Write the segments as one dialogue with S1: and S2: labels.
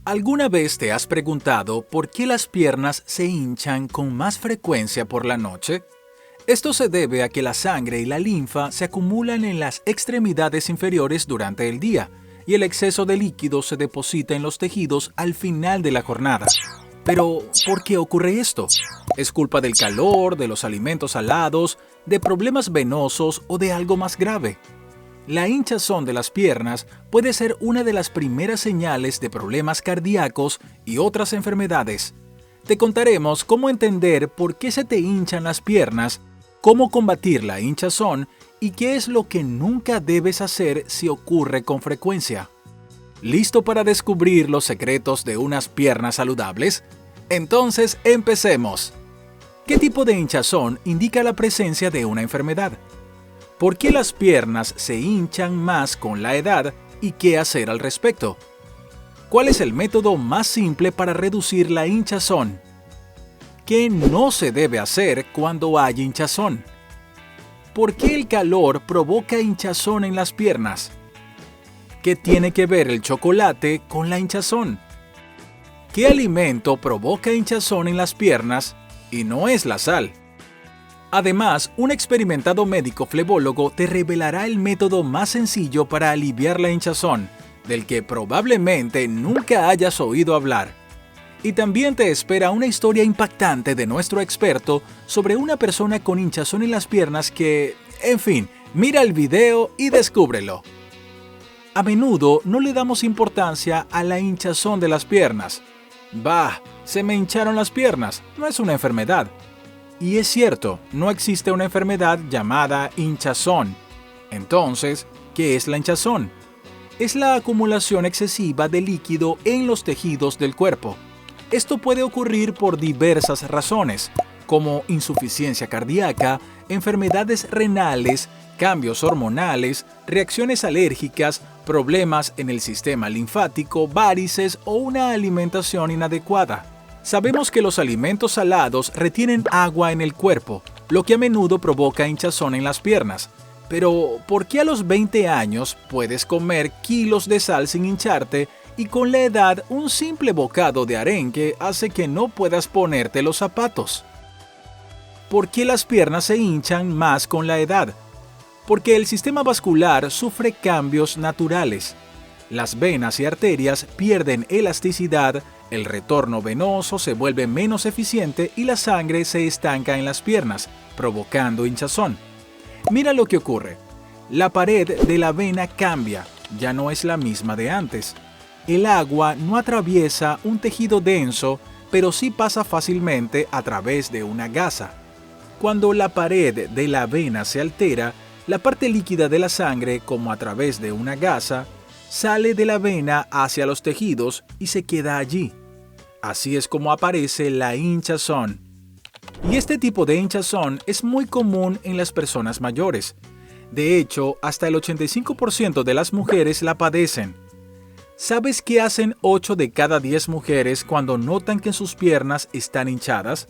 S1: ¿Alguna vez te has preguntado por qué las piernas se hinchan con más frecuencia por la noche? Esto se debe a que la sangre y la linfa se acumulan en las extremidades inferiores durante el día y el exceso de líquido se deposita en los tejidos al final de la jornada. Pero, ¿por qué ocurre esto? ¿Es culpa del calor, de los alimentos salados, de problemas venosos o de algo más grave? La hinchazón de las piernas puede ser una de las primeras señales de problemas cardíacos y otras enfermedades. Te contaremos cómo entender por qué se te hinchan las piernas, cómo combatir la hinchazón y qué es lo que nunca debes hacer si ocurre con frecuencia. ¿Listo para descubrir los secretos de unas piernas saludables? Entonces, empecemos. ¿Qué tipo de hinchazón indica la presencia de una enfermedad? ¿Por qué las piernas se hinchan más con la edad y qué hacer al respecto? ¿Cuál es el método más simple para reducir la hinchazón? ¿Qué no se debe hacer cuando hay hinchazón? ¿Por qué el calor provoca hinchazón en las piernas? ¿Qué tiene que ver el chocolate con la hinchazón? ¿Qué alimento provoca hinchazón en las piernas y no es la sal? Además, un experimentado médico flebólogo te revelará el método más sencillo para aliviar la hinchazón, del que probablemente nunca hayas oído hablar. Y también te espera una historia impactante de nuestro experto sobre una persona con hinchazón en las piernas que, en fin, mira el video y descúbrelo. A menudo no le damos importancia a la hinchazón de las piernas. Bah, se me hincharon las piernas, no es una enfermedad. Y es cierto, no existe una enfermedad llamada hinchazón. Entonces, ¿qué es la hinchazón? Es la acumulación excesiva de líquido en los tejidos del cuerpo. Esto puede ocurrir por diversas razones, como insuficiencia cardíaca, enfermedades renales, cambios hormonales, reacciones alérgicas, problemas en el sistema linfático, varices o una alimentación inadecuada. Sabemos que los alimentos salados retienen agua en el cuerpo, lo que a menudo provoca hinchazón en las piernas. Pero, ¿por qué a los 20 años puedes comer kilos de sal sin hincharte y con la edad un simple bocado de arenque hace que no puedas ponerte los zapatos? ¿Por qué las piernas se hinchan más con la edad? Porque el sistema vascular sufre cambios naturales. Las venas y arterias pierden elasticidad, el retorno venoso se vuelve menos eficiente y la sangre se estanca en las piernas, provocando hinchazón. Mira lo que ocurre. La pared de la vena cambia, ya no es la misma de antes. El agua no atraviesa un tejido denso, pero sí pasa fácilmente a través de una gasa. Cuando la pared de la vena se altera, la parte líquida de la sangre, como a través de una gasa, sale de la vena hacia los tejidos y se queda allí. Así es como aparece la hinchazón. Y este tipo de hinchazón es muy común en las personas mayores. De hecho, hasta el 85% de las mujeres la padecen. ¿Sabes qué hacen 8 de cada 10 mujeres cuando notan que sus piernas están hinchadas?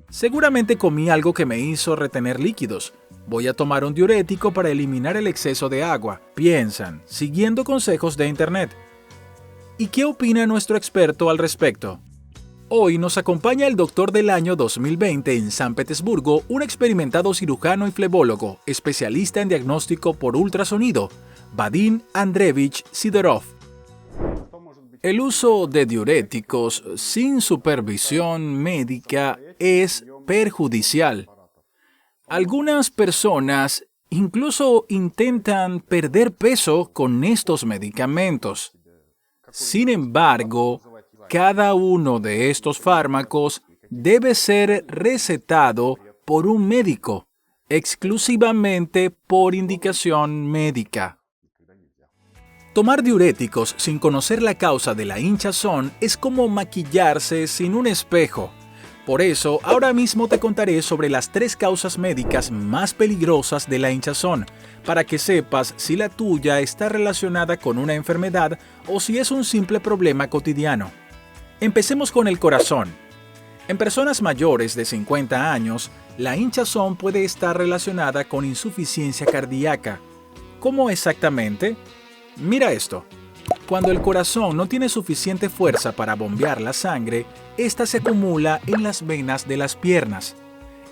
S1: Seguramente comí algo que me hizo retener líquidos. Voy a tomar un diurético para eliminar el exceso de agua, piensan, siguiendo consejos de internet. ¿Y qué opina nuestro experto al respecto? Hoy nos acompaña el doctor del año 2020 en San Petersburgo, un experimentado cirujano y flebólogo, especialista en diagnóstico por ultrasonido, Vadim Andreevich Sidorov. El uso de diuréticos sin supervisión médica es perjudicial. Algunas personas incluso intentan perder peso con estos medicamentos. Sin embargo, cada uno de estos fármacos debe ser recetado por un médico, exclusivamente por indicación médica. Tomar diuréticos sin conocer la causa de la hinchazón es como maquillarse sin un espejo. Por eso, ahora mismo te contaré sobre las 3 causas médicas más peligrosas de la hinchazón, para que sepas si la tuya está relacionada con una enfermedad o si es un simple problema cotidiano. Empecemos con el corazón. En personas mayores de 50 años, la hinchazón puede estar relacionada con insuficiencia cardíaca. ¿Cómo exactamente? Mira esto. Cuando el corazón no tiene suficiente fuerza para bombear la sangre, esta se acumula en las venas de las piernas.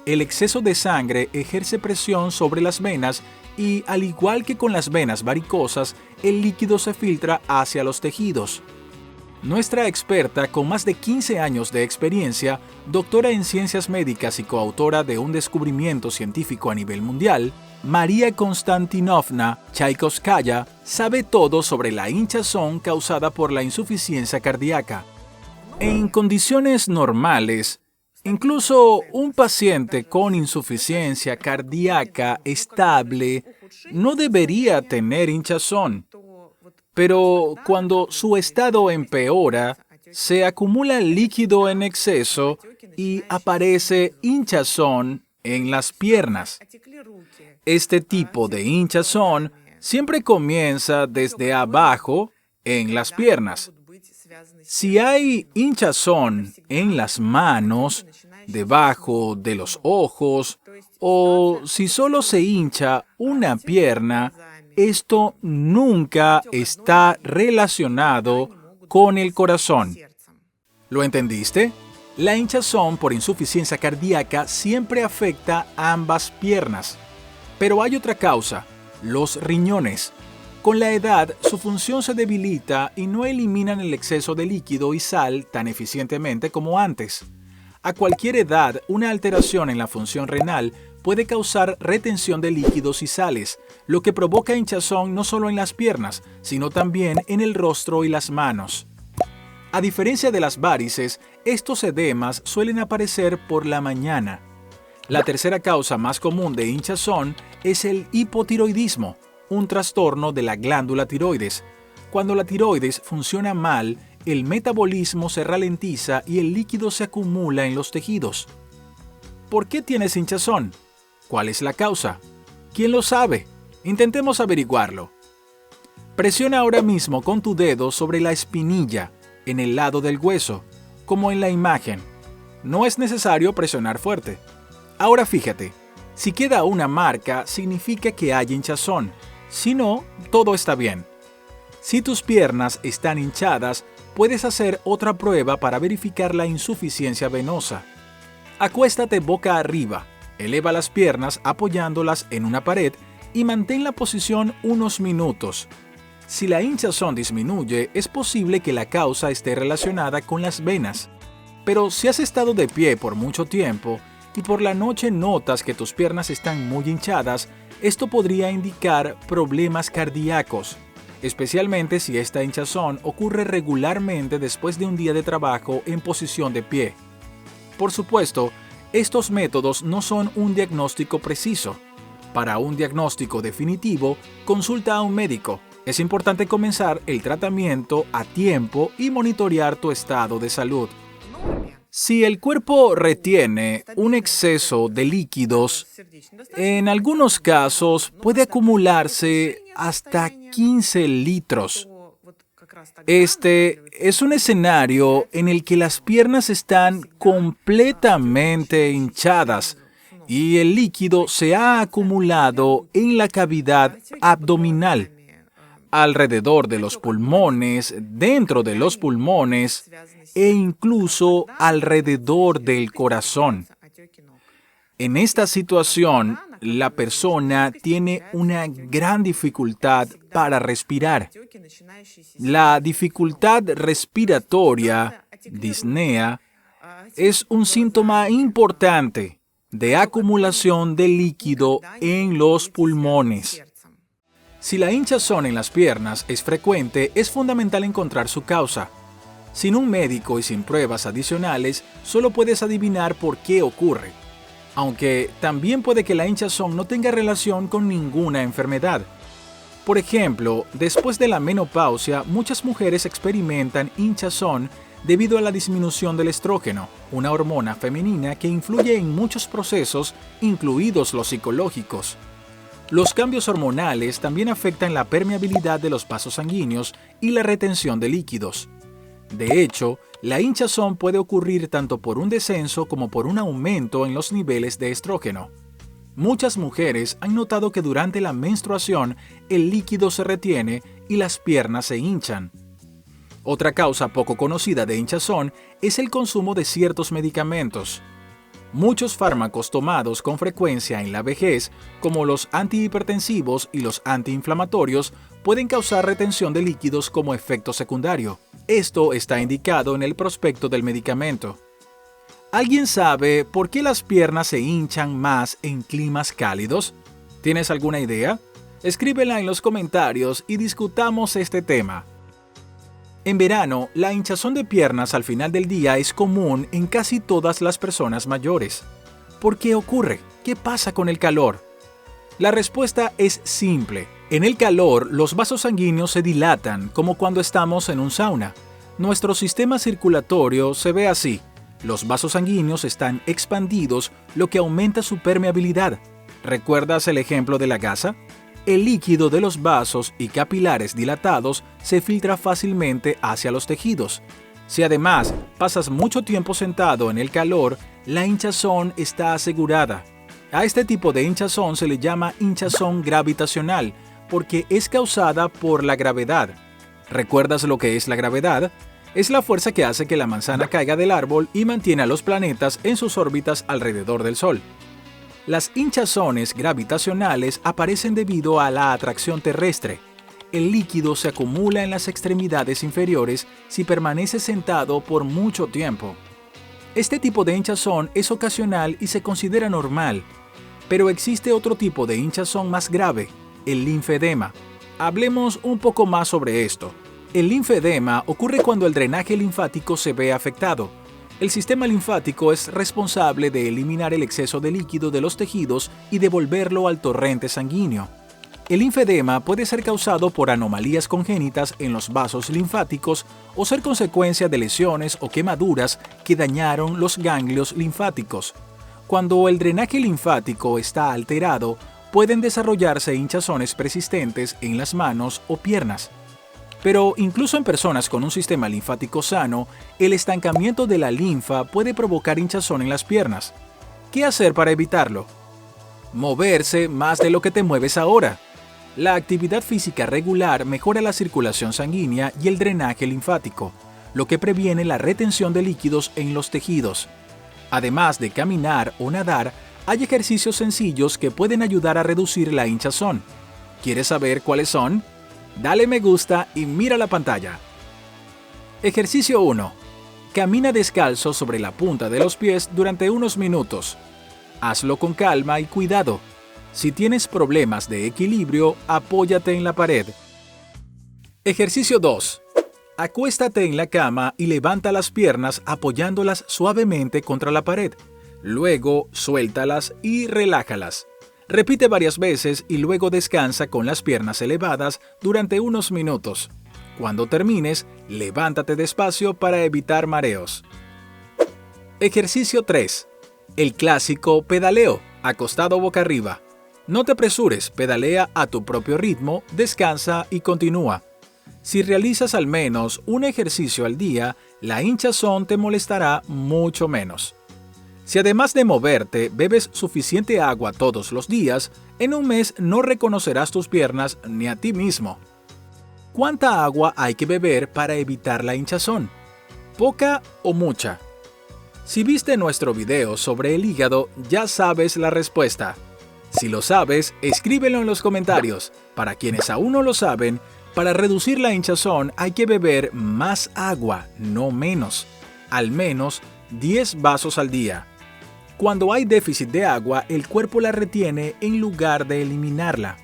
S1: El exceso de sangre ejerce presión sobre las venas y, al igual que con las venas varicosas, el líquido se filtra hacia los tejidos. Nuestra experta, con más de 15 años de experiencia, doctora en ciencias médicas y coautora de un descubrimiento científico a nivel mundial, María Konstantinovna Chaikovskaya, sabe todo sobre la hinchazón causada por la insuficiencia cardíaca. En condiciones normales, incluso un paciente con insuficiencia cardíaca estable no debería tener hinchazón. Pero cuando su estado empeora, se acumula líquido en exceso y aparece hinchazón en las piernas. Este tipo de hinchazón siempre comienza desde abajo en las piernas. Si hay hinchazón en las manos, debajo de los ojos, o si solo se hincha una pierna, esto nunca está relacionado con el corazón. ¿Lo entendiste? La hinchazón por insuficiencia cardíaca siempre afecta a ambas piernas. Pero hay otra causa, los riñones. Con la edad, su función se debilita y no eliminan el exceso de líquido y sal tan eficientemente como antes. A cualquier edad, una alteración en la función renal puede causar retención de líquidos y sales, lo que provoca hinchazón no solo en las piernas, sino también en el rostro y las manos. A diferencia de las varices, estos edemas suelen aparecer por la mañana. La tercera causa más común de hinchazón es el hipotiroidismo, un trastorno de la glándula tiroides. Cuando la tiroides funciona mal, el metabolismo se ralentiza y el líquido se acumula en los tejidos. ¿Por qué tienes hinchazón? ¿Cuál es la causa? ¿Quién lo sabe? Intentemos averiguarlo. Presiona ahora mismo con tu dedo sobre la espinilla, en el lado del hueso, como en la imagen. No es necesario presionar fuerte. Ahora fíjate, si queda una marca, significa que hay hinchazón. Si no, todo está bien. Si tus piernas están hinchadas, puedes hacer otra prueba para verificar la insuficiencia venosa. Acuéstate boca arriba, eleva las piernas apoyándolas en una pared y mantén la posición unos minutos. Si la hinchazón disminuye, es posible que la causa esté relacionada con las venas. Pero si has estado de pie por mucho tiempo y por la noche notas que tus piernas están muy hinchadas, esto podría indicar problemas cardíacos, especialmente si esta hinchazón ocurre regularmente después de un día de trabajo en posición de pie. Por supuesto, estos métodos no son un diagnóstico preciso. Para un diagnóstico definitivo, consulta a un médico. Es importante comenzar el tratamiento a tiempo y monitorear tu estado de salud. Si el cuerpo retiene un exceso de líquidos, en algunos casos puede acumularse hasta 15 litros. Este es un escenario en el que las piernas están completamente hinchadas y el líquido se ha acumulado en la cavidad abdominal, alrededor de los pulmones, dentro de los pulmones e incluso alrededor del corazón. En esta situación, la persona tiene una gran dificultad para respirar. La dificultad respiratoria, disnea, es un síntoma importante de acumulación de líquido en los pulmones. Si la hinchazón en las piernas es frecuente, es fundamental encontrar su causa. Sin un médico y sin pruebas adicionales, solo puedes adivinar por qué ocurre. Aunque también puede que la hinchazón no tenga relación con ninguna enfermedad. Por ejemplo, después de la menopausia, muchas mujeres experimentan hinchazón debido a la disminución del estrógeno, una hormona femenina que influye en muchos procesos, incluidos los psicológicos. Los cambios hormonales también afectan la permeabilidad de los vasos sanguíneos y la retención de líquidos. De hecho, la hinchazón puede ocurrir tanto por un descenso como por un aumento en los niveles de estrógeno. Muchas mujeres han notado que durante la menstruación el líquido se retiene y las piernas se hinchan. Otra causa poco conocida de hinchazón es el consumo de ciertos medicamentos. Muchos fármacos tomados con frecuencia en la vejez, como los antihipertensivos y los antiinflamatorios, pueden causar retención de líquidos como efecto secundario. Esto está indicado en el prospecto del medicamento. ¿Alguien sabe por qué las piernas se hinchan más en climas cálidos? ¿Tienes alguna idea? Escríbela en los comentarios y discutamos este tema. En verano, la hinchazón de piernas al final del día es común en casi todas las personas mayores. ¿Por qué ocurre? ¿Qué pasa con el calor? La respuesta es simple. En el calor, los vasos sanguíneos se dilatan como cuando estamos en un sauna. Nuestro sistema circulatorio se ve así. Los vasos sanguíneos están expandidos, lo que aumenta su permeabilidad. ¿Recuerdas el ejemplo de la gasa? El líquido de los vasos y capilares dilatados se filtra fácilmente hacia los tejidos. Si además pasas mucho tiempo sentado en el calor, la hinchazón está asegurada. A este tipo de hinchazón se le llama hinchazón gravitacional, porque es causada por la gravedad. ¿Recuerdas lo que es la gravedad? Es la fuerza que hace que la manzana caiga del árbol y mantiene a los planetas en sus órbitas alrededor del Sol. Las hinchazones gravitacionales aparecen debido a la atracción terrestre. El líquido se acumula en las extremidades inferiores si permanece sentado por mucho tiempo. Este tipo de hinchazón es ocasional y se considera normal, pero existe otro tipo de hinchazón más grave, el linfedema. Hablemos un poco más sobre esto. El linfedema ocurre cuando el drenaje linfático se ve afectado. El sistema linfático es responsable de eliminar el exceso de líquido de los tejidos y devolverlo al torrente sanguíneo. El linfedema puede ser causado por anomalías congénitas en los vasos linfáticos o ser consecuencia de lesiones o quemaduras que dañaron los ganglios linfáticos. Cuando el drenaje linfático está alterado, pueden desarrollarse hinchazones persistentes en las manos o piernas. Pero incluso en personas con un sistema linfático sano, el estancamiento de la linfa puede provocar hinchazón en las piernas. ¿Qué hacer para evitarlo? Moverse más de lo que te mueves ahora. La actividad física regular mejora la circulación sanguínea y el drenaje linfático, lo que previene la retención de líquidos en los tejidos. Además de caminar o nadar, hay ejercicios sencillos que pueden ayudar a reducir la hinchazón. ¿Quieres saber cuáles son? Dale me gusta y mira la pantalla. Ejercicio 1. Camina descalzo sobre la punta de los pies durante unos minutos. Hazlo con calma y cuidado. Si tienes problemas de equilibrio, apóyate en la pared. Ejercicio 2. Acuéstate en la cama y levanta las piernas apoyándolas suavemente contra la pared. Luego, suéltalas y relájalas. Repite varias veces y luego descansa con las piernas elevadas durante unos minutos. Cuando termines, levántate despacio para evitar mareos. Ejercicio 3. El clásico pedaleo, acostado boca arriba. No te apresures, pedalea a tu propio ritmo, descansa y continúa. Si realizas al menos un ejercicio al día, la hinchazón te molestará mucho menos. Si además de moverte, bebes suficiente agua todos los días, en un mes no reconocerás tus piernas ni a ti mismo. ¿Cuánta agua hay que beber para evitar la hinchazón? ¿Poca o mucha? Si viste nuestro video sobre el hígado, ya sabes la respuesta. Si lo sabes, escríbelo en los comentarios. Para quienes aún no lo saben, para reducir la hinchazón hay que beber más agua, no menos. Al menos 10 vasos al día. Cuando hay déficit de agua, el cuerpo la retiene en lugar de eliminarla.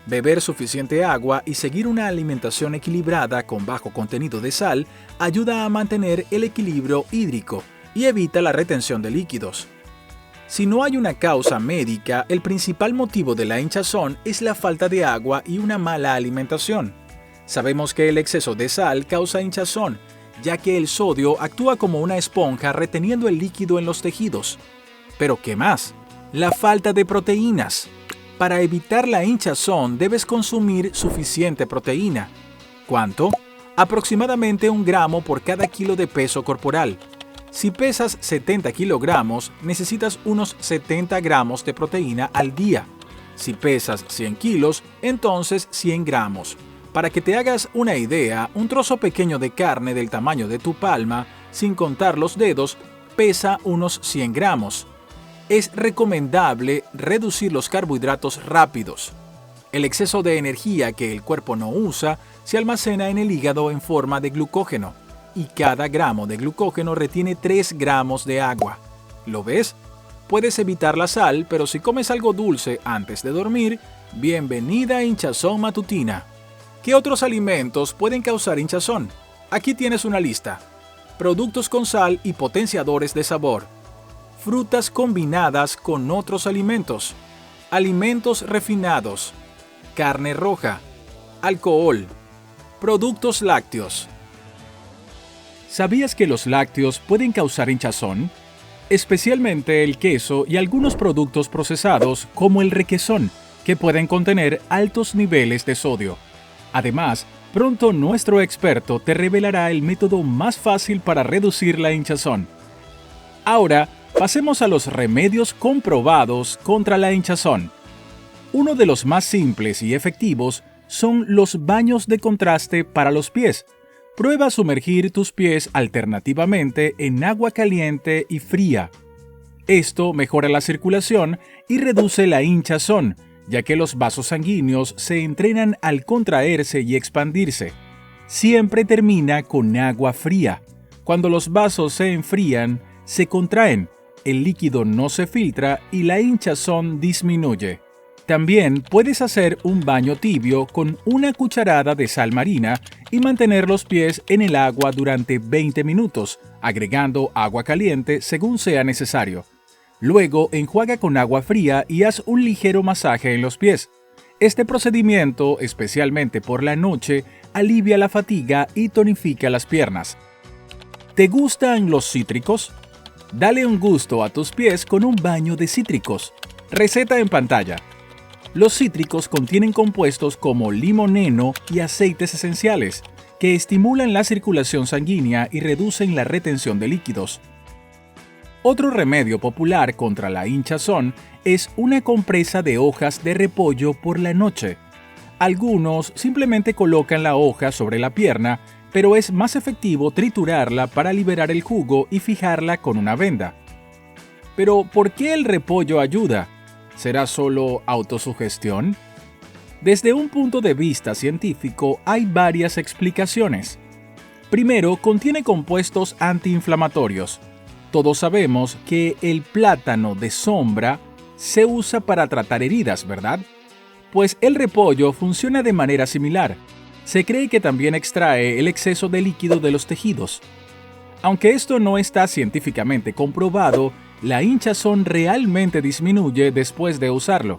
S1: Beber suficiente agua y seguir una alimentación equilibrada con bajo contenido de sal ayuda a mantener el equilibrio hídrico y evita la retención de líquidos. Si no hay una causa médica, el principal motivo de la hinchazón es la falta de agua y una mala alimentación. Sabemos que el exceso de sal causa hinchazón, ya que el sodio actúa como una esponja reteniendo el líquido en los tejidos. ¿Pero qué más? La falta de proteínas. Para evitar la hinchazón debes consumir suficiente proteína. ¿Cuánto? Aproximadamente 1 gramo por cada kilo de peso corporal. Si pesas 70 kilogramos, necesitas unos 70 gramos de proteína al día. Si pesas 100 kilos, entonces 100 gramos. Para que te hagas una idea, un trozo pequeño de carne del tamaño de tu palma, sin contar los dedos, pesa unos 100 gramos. Es recomendable reducir los carbohidratos rápidos. El exceso de energía que el cuerpo no usa se almacena en el hígado en forma de glucógeno, y cada gramo de glucógeno retiene 3 gramos de agua. ¿Lo ves? Puedes evitar la sal, pero si comes algo dulce antes de dormir, bienvenida hinchazón matutina. ¿Qué otros alimentos pueden causar hinchazón? Aquí tienes una lista. Productos con sal y potenciadores de sabor. Frutas combinadas con otros alimentos. Alimentos refinados. Carne roja. Alcohol. Productos lácteos. ¿Sabías que los lácteos pueden causar hinchazón? Especialmente el queso y algunos productos procesados como el requesón, que pueden contener altos niveles de sodio. Además, pronto nuestro experto te revelará el método más fácil para reducir la hinchazón. Ahora, pasemos a los remedios comprobados contra la hinchazón. Uno de los más simples y efectivos son los baños de contraste para los pies. Prueba sumergir tus pies alternativamente en agua caliente y fría. Esto mejora la circulación y reduce la hinchazón, ya que los vasos sanguíneos se entrenan al contraerse y expandirse. Siempre termina con agua fría. Cuando los vasos se enfrían, se contraen, el líquido no se filtra y la hinchazón disminuye. También puedes hacer un baño tibio con una cucharada de sal marina y mantener los pies en el agua durante 20 minutos, agregando agua caliente según sea necesario. Luego enjuaga con agua fría y haz un ligero masaje en los pies. Este procedimiento, especialmente por la noche, alivia la fatiga y tonifica las piernas. ¿Te gustan los cítricos? Dale un gusto a tus pies con un baño de cítricos. Receta en pantalla. Los cítricos contienen compuestos como limoneno y aceites esenciales, que estimulan la circulación sanguínea y reducen la retención de líquidos. Otro remedio popular contra la hinchazón es una compresa de hojas de repollo por la noche. Algunos simplemente colocan la hoja sobre la pierna, pero es más efectivo triturarla para liberar el jugo y fijarla con una venda. Pero, ¿por qué el repollo ayuda? ¿Será solo autosugestión? Desde un punto de vista científico hay varias explicaciones. Primero, contiene compuestos antiinflamatorios. Todos sabemos que el plátano de sombra se usa para tratar heridas, ¿verdad? Pues el repollo funciona de manera similar. Se cree que también extrae el exceso de líquido de los tejidos. Aunque esto no está científicamente comprobado, la hinchazón realmente disminuye después de usarlo.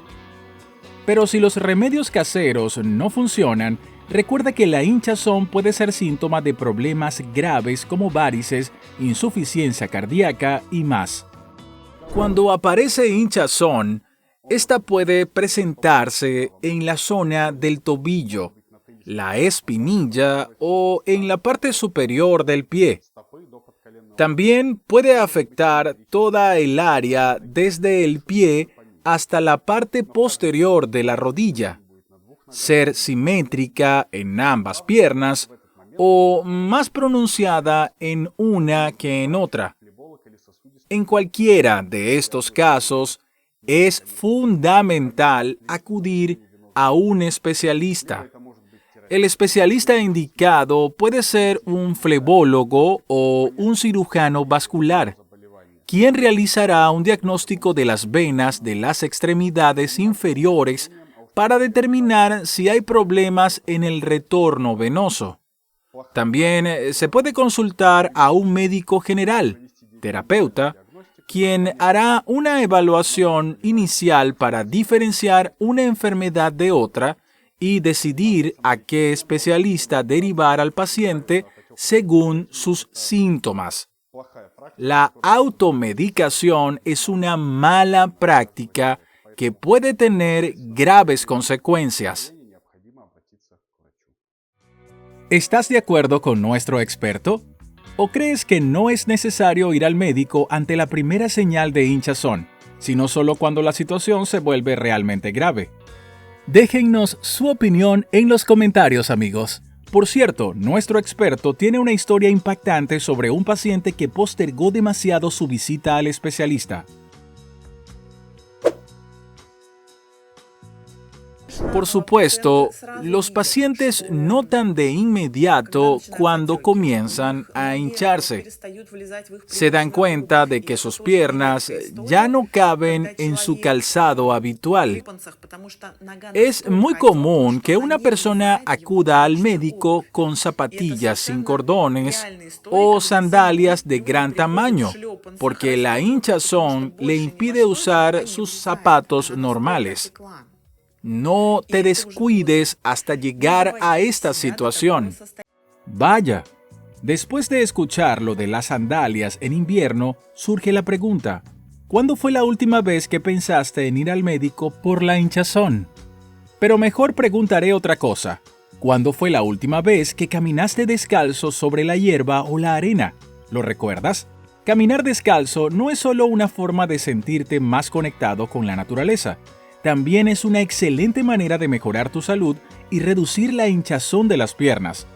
S1: Pero si los remedios caseros no funcionan, recuerda que la hinchazón puede ser síntoma de problemas graves como varices, insuficiencia cardíaca y más. Cuando aparece hinchazón, esta puede presentarse en la zona del tobillo, la espinilla o en la parte superior del pie. También puede afectar toda el área desde el pie hasta la parte posterior de la rodilla, ser simétrica en ambas piernas o más pronunciada en una que en otra. En cualquiera de estos casos, es fundamental acudir a un especialista. El especialista indicado puede ser un flebólogo o un cirujano vascular, quien realizará un diagnóstico de las venas de las extremidades inferiores para determinar si hay problemas en el retorno venoso. También se puede consultar a un médico general, terapeuta, quien hará una evaluación inicial para diferenciar una enfermedad de otra y decidir a qué especialista derivar al paciente según sus síntomas. La automedicación es una mala práctica que puede tener graves consecuencias. ¿Estás de acuerdo con nuestro experto? ¿O crees que no es necesario ir al médico ante la primera señal de hinchazón, sino solo cuando la situación se vuelve realmente grave? Déjennos su opinión en los comentarios, amigos. Por cierto, nuestro experto tiene una historia impactante sobre un paciente que postergó demasiado su visita al especialista. Por supuesto, los pacientes notan de inmediato cuando comienzan a hincharse. Se dan cuenta de que sus piernas ya no caben en su calzado habitual. Es muy común que una persona acuda al médico con zapatillas sin cordones o sandalias de gran tamaño, porque la hinchazón le impide usar sus zapatos normales. No te descuides hasta llegar a esta situación. Vaya, después de escuchar lo de las sandalias en invierno, surge la pregunta: ¿cuándo fue la última vez que pensaste en ir al médico por la hinchazón? Pero mejor preguntaré otra cosa. ¿Cuándo fue la última vez que caminaste descalzo sobre la hierba o la arena? ¿Lo recuerdas? Caminar descalzo no es solo una forma de sentirte más conectado con la naturaleza. También es una excelente manera de mejorar tu salud y reducir la hinchazón de las piernas.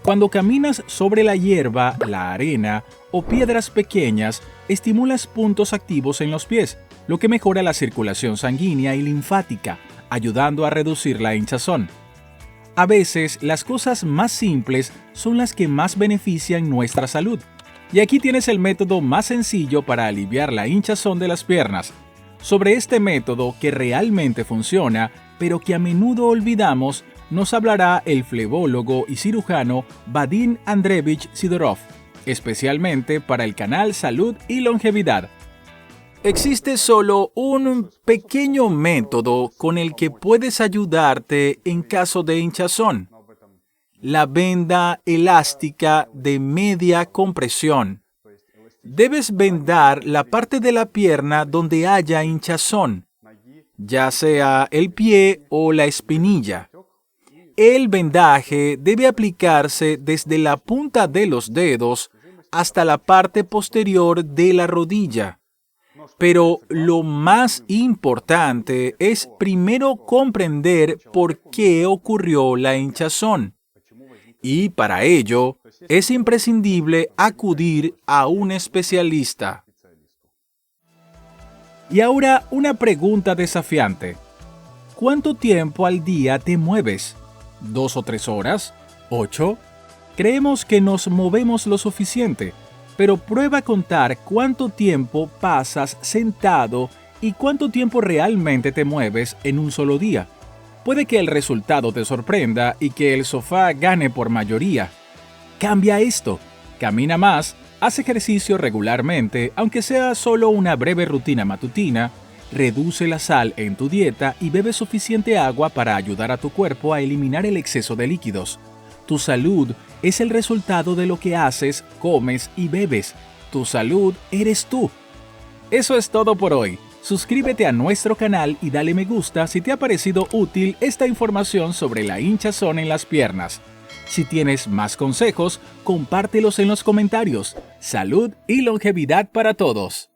S1: Cuando caminas sobre la hierba, la arena o piedras pequeñas, estimulas puntos activos en los pies, lo que mejora la circulación sanguínea y linfática, ayudando a reducir la hinchazón. A veces, las cosas más simples son las que más benefician nuestra salud. Y aquí tienes el método más sencillo para aliviar la hinchazón de las piernas. Sobre este método que realmente funciona, pero que a menudo olvidamos, nos hablará el flebólogo y cirujano Vadim Andreevich Sidorov, especialmente para el canal Salud y Longevidad. Existe solo un pequeño método con el que puedes ayudarte en caso de hinchazón: la venda elástica de media compresión. Debes vendar la parte de la pierna donde haya hinchazón, ya sea el pie o la espinilla. El vendaje debe aplicarse desde la punta de los dedos hasta la parte posterior de la rodilla. Pero lo más importante es primero comprender por qué ocurrió la hinchazón. Y para ello, es imprescindible acudir a un especialista. Y ahora una pregunta desafiante. ¿Cuánto tiempo al día te mueves? ¿2 o 3 horas? ¿8? Creemos que nos movemos lo suficiente, pero prueba a contar cuánto tiempo pasas sentado y cuánto tiempo realmente te mueves en un solo día. Puede que el resultado te sorprenda y que el sofá gane por mayoría. Cambia esto. Camina más, haz ejercicio regularmente, aunque sea solo una breve rutina matutina, reduce la sal en tu dieta y bebe suficiente agua para ayudar a tu cuerpo a eliminar el exceso de líquidos. Tu salud es el resultado de lo que haces, comes y bebes. Tu salud eres tú. Eso es todo por hoy. Suscríbete a nuestro canal y dale me gusta si te ha parecido útil esta información sobre la hinchazón en las piernas. Si tienes más consejos, compártelos en los comentarios. Salud y longevidad para todos.